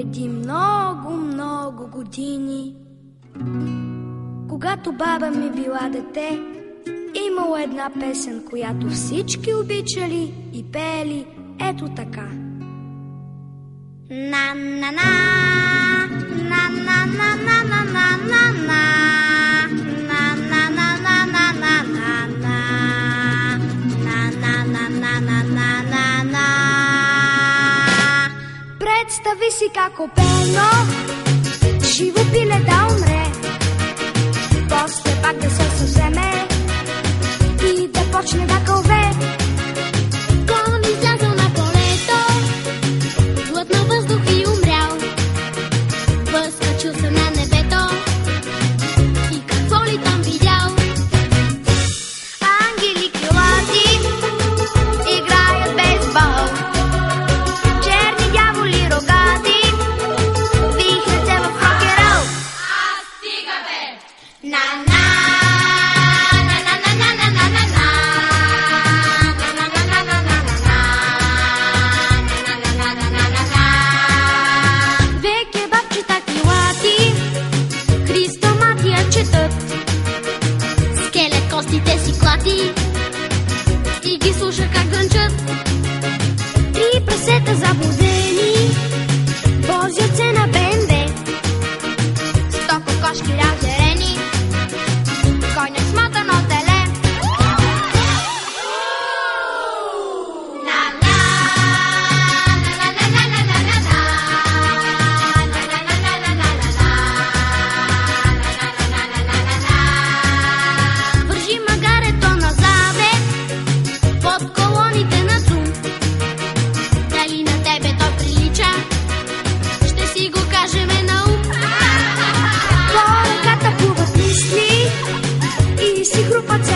Преди много, много години, когато баба ми била дете, имало една песен, която всички обичали и пеели ето така. На-на-на, на-на-на-на-на-на-на-на, на-на-на-на-на-на-на-на, на-на-на-на-на-на-на. Представи си как опено живо пиле да умре, после пак да се съвземе и да почне да кълве. Клон излязъл на полето, глътнал въздух и умрял. Възкачил се на небето и какво ли там видял? Ангели крилати играят бейсбол, черни дяволи рогати вихрят се в рок-н-рол. Стига бе! На-на. Скелет костите си клати и ги слуша как гънчат. Три прасета заблудени возят се на БМВ, 100 кокошки разярени, конят смотано теле. Вържи магарето на завет под колоните на Зум. Дали на тебе то прилича? Ще си го кажеме на ум. По ръката плуват мисли и си хрупат се